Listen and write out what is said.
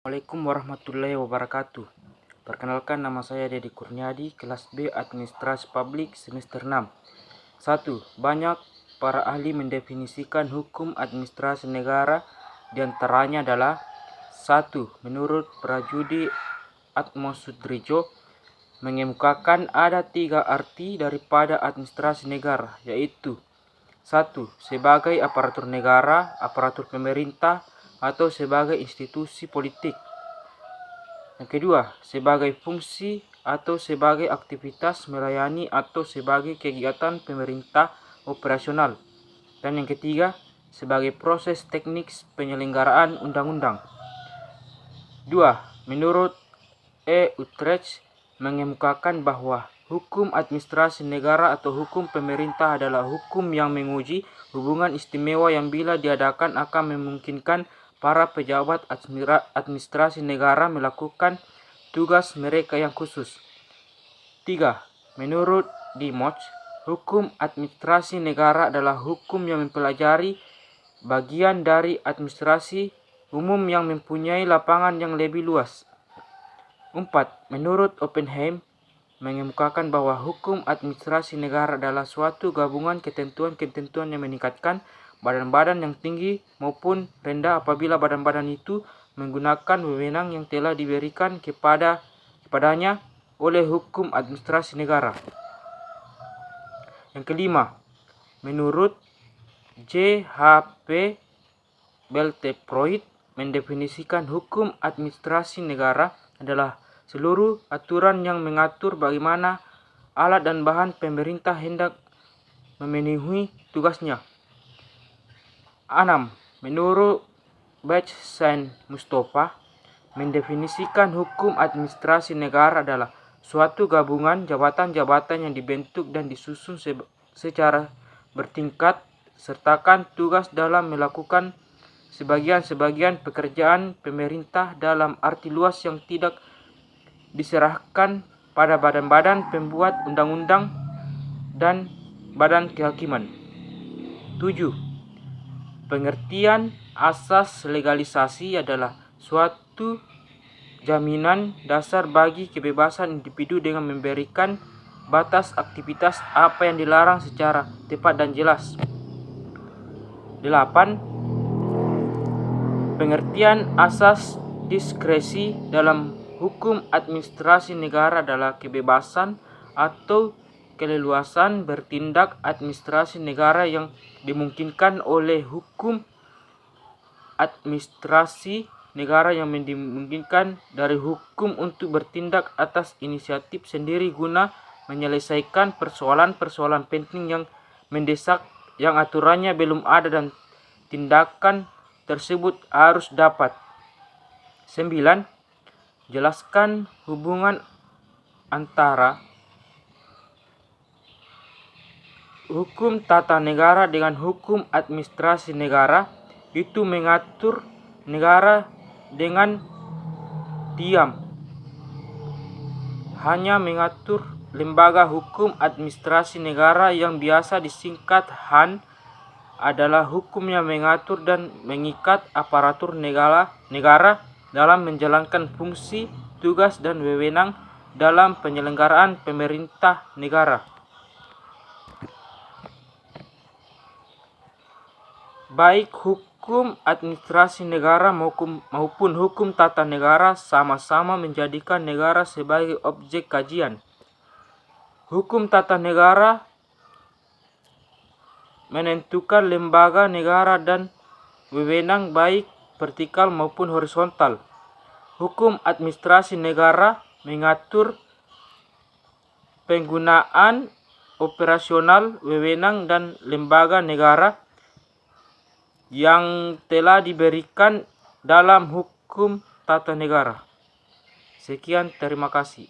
Assalamualaikum warahmatullahi wabarakatuh. Perkenalkan, nama saya Dedi Kurniadi, kelas B Administrasi Publik semester 6. 1. Banyak para ahli mendefinisikan hukum administrasi negara, diantaranya adalah 1. Menurut Prajudi Atmosudrijo, mengemukakan ada 3 arti daripada administrasi negara, yaitu 1. Sebagai aparatur negara, aparatur pemerintah, atau sebagai institusi politik. Yang kedua, sebagai fungsi atau sebagai aktivitas melayani atau sebagai kegiatan pemerintah operasional. Dan yang ketiga, sebagai proses teknik penyelenggaraan undang-undang. 2. Menurut E. Utrecht, mengemukakan bahwa hukum administrasi negara atau hukum pemerintah adalah hukum yang menguji hubungan istimewa yang bila diadakan akan memungkinkan para pejabat administrasi negara melakukan tugas mereka yang khusus. 3. Menurut Dimoch, hukum administrasi negara adalah hukum yang mempelajari bagian dari administrasi umum yang mempunyai lapangan yang lebih luas. 4. Menurut Oppenheim, mengemukakan bahwa hukum administrasi negara adalah suatu gabungan ketentuan-ketentuan yang meningkatkan badan-badan yang tinggi maupun rendah apabila badan-badan itu menggunakan wewenang yang telah diberikan kepadanya oleh hukum administrasi negara. Yang kelima, menurut J.H.P. Belteproit, mendefinisikan hukum administrasi negara adalah seluruh aturan yang mengatur bagaimana alat dan bahan pemerintah hendak memenuhi tugasnya. 6. Menurut Bach Sain Mustafa, mendefinisikan hukum administrasi negara adalah suatu gabungan jabatan-jabatan yang dibentuk dan disusun secara bertingkat, sertakan tugas dalam melakukan sebagian-sebagian pekerjaan pemerintah dalam arti luas yang tidak diserahkan pada badan-badan pembuat undang-undang dan badan kehakiman. 7. Pengertian asas legalisasi adalah suatu jaminan dasar bagi kebebasan individu dengan memberikan batas aktivitas apa yang dilarang secara tepat dan jelas. 8. Pengertian asas diskresi dalam hukum administrasi negara adalah kebebasan atau keleluasan bertindak administrasi negara yang dimungkinkan oleh hukum administrasi negara yang dimungkinkan dari hukum untuk bertindak atas inisiatif sendiri guna menyelesaikan persoalan-persoalan penting yang mendesak yang aturannya belum ada dan tindakan tersebut harus dapat. 9. Jelaskan hubungan antara hukum tata negara dengan hukum administrasi negara. Itu mengatur negara dengan diam. Hanya mengatur lembaga hukum administrasi negara yang biasa disingkat HAN adalah hukum yang mengatur dan mengikat aparatur negara dalam menjalankan fungsi, tugas, dan wewenang dalam penyelenggaraan pemerintah negara. Baik hukum administrasi negara maupun hukum tata negara sama-sama menjadikan negara sebagai objek kajian. Hukum tata negara menentukan lembaga negara dan wewenang baik vertikal maupun horizontal. Hukum administrasi negara mengatur penggunaan operasional wewenang dan lembaga negara yang telah diberikan dalam hukum tata negara. Sekian, terima kasih.